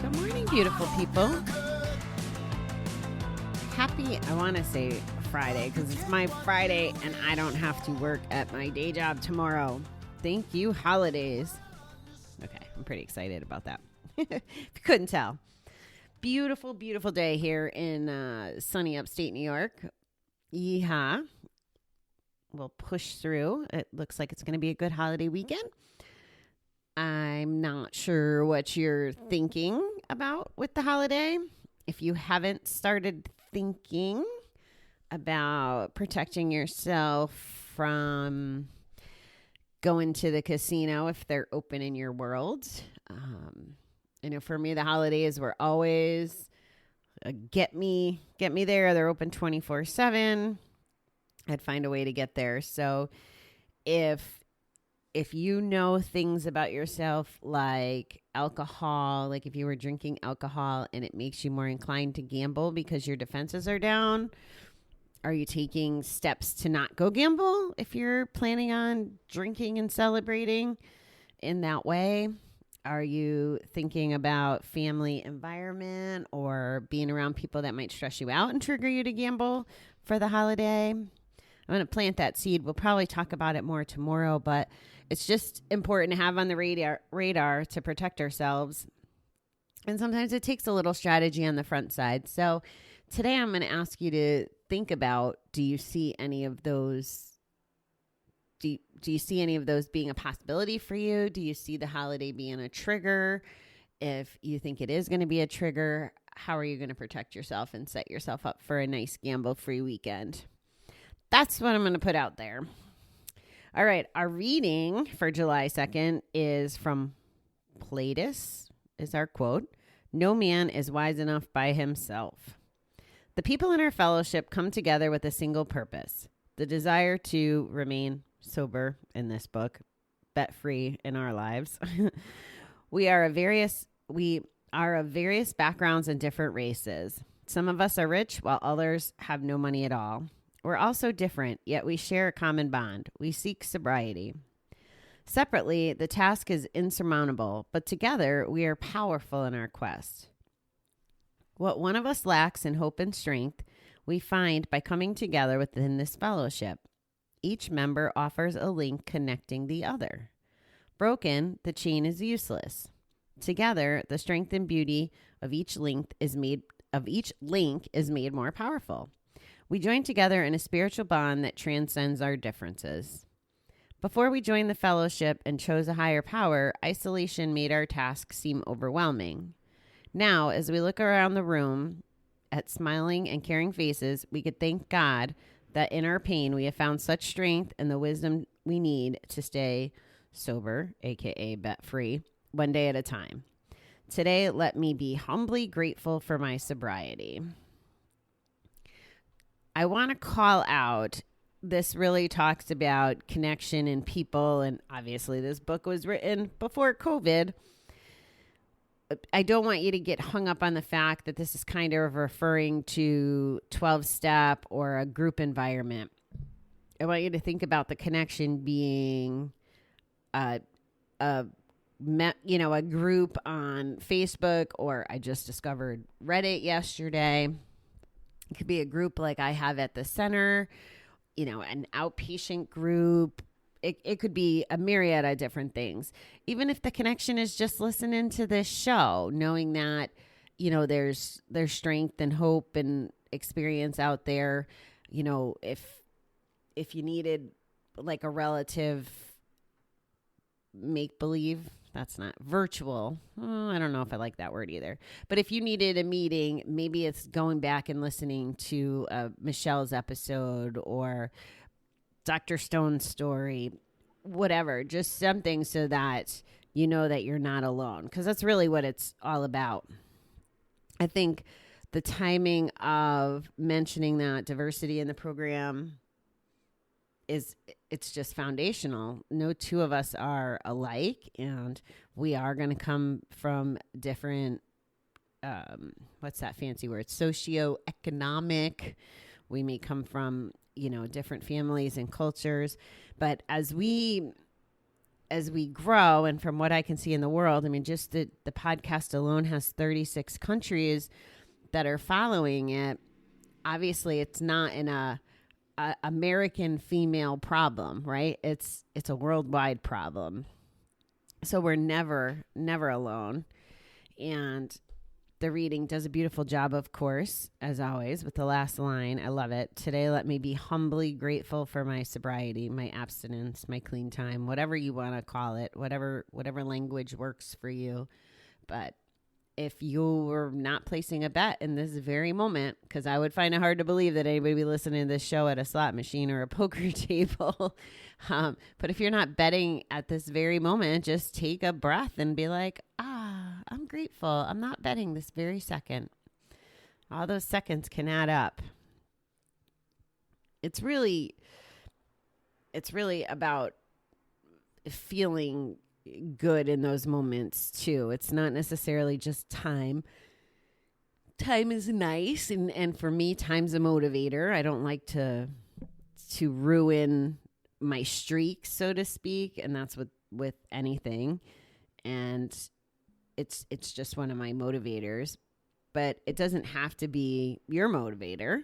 Good morning, beautiful people. Happy, I want to say Friday, because it's my Friday and I don't have to work at my day job tomorrow. Thank you, holidays. Okay, I'm pretty excited about that. If you couldn't tell. Beautiful, beautiful day here in sunny upstate New York. Yeehaw. We'll push through. It looks like it's going to be a good holiday weekend. I'm not sure what you're thinking about with the holiday. If you haven't started thinking about protecting yourself from going to the casino if they're open in your world. For me, the holidays were always get me there. They're open 24/7. I'd find a way to get there. So if you know things about yourself like alcohol, like if you were drinking alcohol and it makes you more inclined to gamble because your defenses are down, are you taking steps to not go gamble if you're planning on drinking and celebrating in that way? Are you thinking about family environment or being around people that might stress you out and trigger you to gamble for the holiday? I'm going to plant that seed. We'll probably talk about it more tomorrow, but it's just important to have on the radar to protect ourselves. And sometimes it takes a little strategy on the front side. So today I'm going to ask you to think about, do you see any of those? Do you see any of those being a possibility for you? Do you see the holiday being a trigger? If you think it is going to be a trigger, how are you going to protect yourself and set yourself up for a nice gamble-free weekend? That's what I'm going to put out there. All right. Our reading for July 2nd is from Platus, is our quote. No man is wise enough by himself. The people in our fellowship come together with a single purpose, the desire to remain sober in this book, bet free in our lives. We are of various backgrounds and different races. Some of us are rich while others have no money at all. We're all so different, yet we share a common bond. We seek sobriety. Separately, the task is insurmountable, but together we are powerful in our quest. What one of us lacks in hope and strength, we find by coming together within this fellowship. Each member offers a link connecting the other. Broken, the chain is useless. Together, the strength and beauty of each link is made more powerful. We join together in a spiritual bond that transcends our differences. Before we joined the fellowship and chose a higher power, isolation made our task seem overwhelming. Now, as we look around the room at smiling and caring faces, we could thank God that in our pain we have found such strength and the wisdom we need to stay sober, aka bet free, one day at a time. Today, let me be humbly grateful for my sobriety. I want to call out, this really talks about connection and people, and obviously this book was written before COVID. I don't want you to get hung up on the fact that this is kind of referring to 12-step or a group environment. I want you to think about the connection being a group on Facebook, or I just discovered Reddit yesterday. It could be a group like I have at the center, an outpatient group. It could be a myriad of different things. Even if the connection is just listening to this show, knowing that, there's strength and hope and experience out there. If you needed like a relative make-believe, that's not virtual. I don't know if I like that word either. But if you needed a meeting, maybe it's going back and listening to Michelle's episode or Dr. Stone's story, whatever, just something so that you know that you're not alone, because that's really what it's all about. I think the timing of mentioning that diversity in the program it's just foundational. No two of us are alike, and we are going to come from different, what's that fancy word? Socioeconomic. We may come from, different families and cultures, but as we as we grow, and from what I can see in the world, I mean, just the podcast alone has 36 countries that are following it. Obviously, it's not a American female problem, right? It's a worldwide problem. So we're never alone. And the reading does a beautiful job, of course, as always, with the last line. I love it. Today, let me be humbly grateful for my sobriety, my abstinence, my clean time, whatever you want to call it, whatever language works for you. But if you were not placing a bet in this very moment, because I would find it hard to believe that anybody would be listening to this show at a slot machine or a poker table. But if you're not betting at this very moment, just take a breath and be like, I'm grateful. I'm not betting this very second. All those seconds can add up. It's really about feeling good in those moments too. It's not necessarily just time. Time is nice, and for me, time's a motivator. I don't like to ruin my streak, so to speak, and that's with anything. And it's just one of my motivators, but it doesn't have to be your motivator.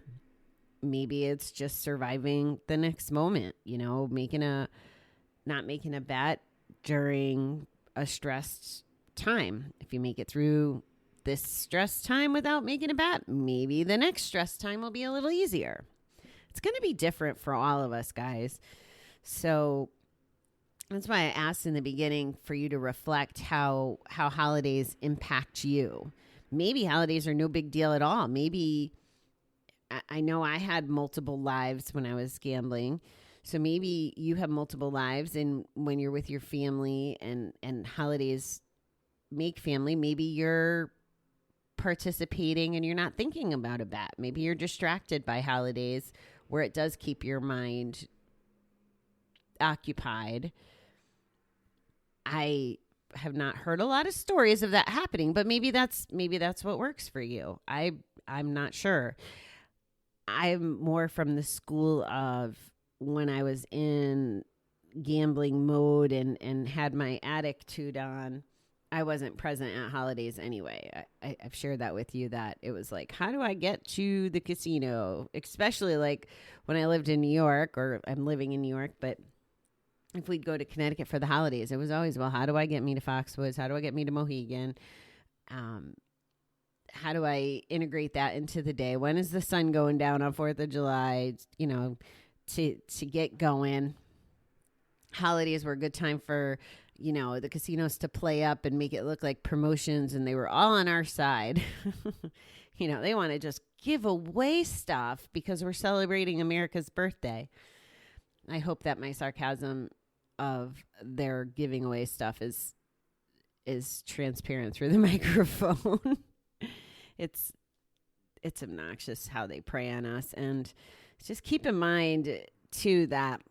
Maybe it's just surviving the next moment, not making a bet during a stressed time. If you make it through this stressed time without making a bet, maybe the next stressed time will be a little easier. It's going to be different for all of us, guys. So that's why I asked in the beginning for you to reflect how holidays impact you. Maybe holidays are no big deal at all. Maybe, I know I had multiple lives when I was gambling. So maybe you have multiple lives, and when you're with your family and holidays make family, maybe you're participating and you're not thinking about a bet. Maybe you're distracted by holidays where it does keep your mind occupied. I have not heard a lot of stories of that happening, but maybe that's what works for you. I'm not sure. I'm more from the school of when I was in gambling mode and had my attitude on, I wasn't present at holidays anyway. I've shared that with you, that it was like, how do I get to the casino? Especially like when I lived in New York, or I'm living in New York, but if we'd go to Connecticut for the holidays, it was always, well, how do I get me to Foxwoods? How do I get me to Mohegan? How do I integrate that into the day? When is the sun going down on 4th of July? To get going. Holidays were a good time for, the casinos to play up and make it look like promotions, and they were all on our side. They want to just give away stuff because we're celebrating America's birthday. I hope that my sarcasm of their giving away stuff is transparent through the microphone. It's obnoxious how they prey on us. And just keep in mind too that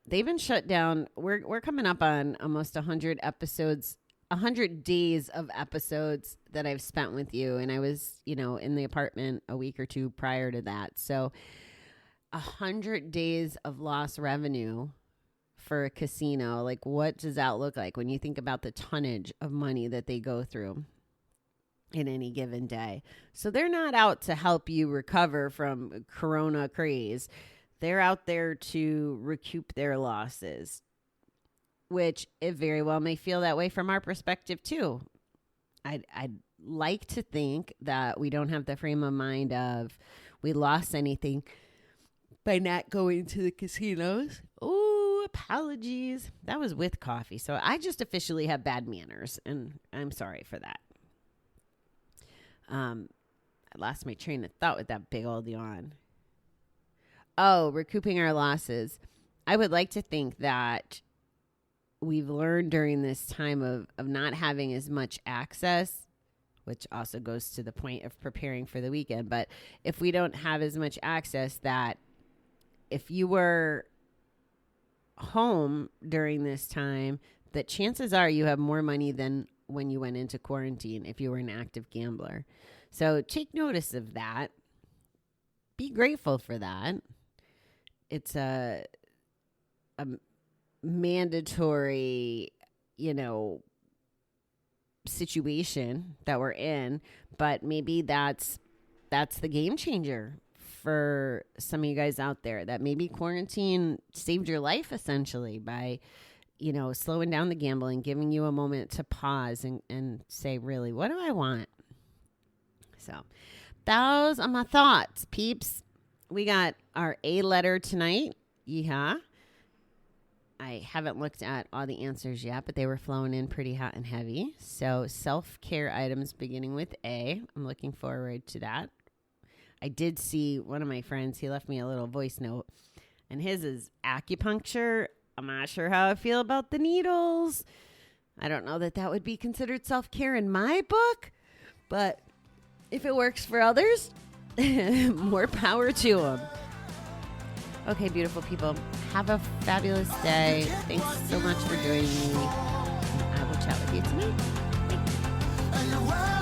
they've been shut down. We're coming up on almost 100 episodes, 100 days of episodes that I've spent with you. And I was, in the apartment a week or two prior to that. So 100 days of lost revenue for a casino. Like, what does that look like when you think about the tonnage of money that they go through in any given day? So they're not out to help you recover from Corona craze. They're out there to recoup their losses, which it very well may feel that way from our perspective too. I'd like to think that we don't have the frame of mind of we lost anything by not going to the casinos. Oh, apologies. That was with coffee. So I just officially have bad manners, and I'm sorry for that. I lost my train of thought with that big old yawn. Oh, recouping our losses. I would like to think that we've learned during this time of not having as much access, which also goes to the point of preparing for the weekend. But if we don't have as much access, that if you were home during this time, that chances are you have more money than when you went into quarantine if you were an active gambler. So take notice of that. Be grateful for that. It's a mandatory, situation that we're in, but maybe that's the game changer for some of you guys out there, that maybe quarantine saved your life essentially by, slowing down the gambling, giving you a moment to pause and say, really, what do I want? So those are my thoughts, peeps. We got our A letter tonight. Yeah. I haven't looked at all the answers yet, but they were flowing in pretty hot and heavy. So self-care items beginning with A. I'm looking forward to that. I did see one of my friends, he left me a little voice note, and his is acupuncture. I'm not sure how I feel about the needles. I don't know that would be considered self-care in my book, but if it works for others, more power to them. Okay, beautiful people. Have a fabulous day. Thanks so much for joining me. I will chat with you tonight. Bye.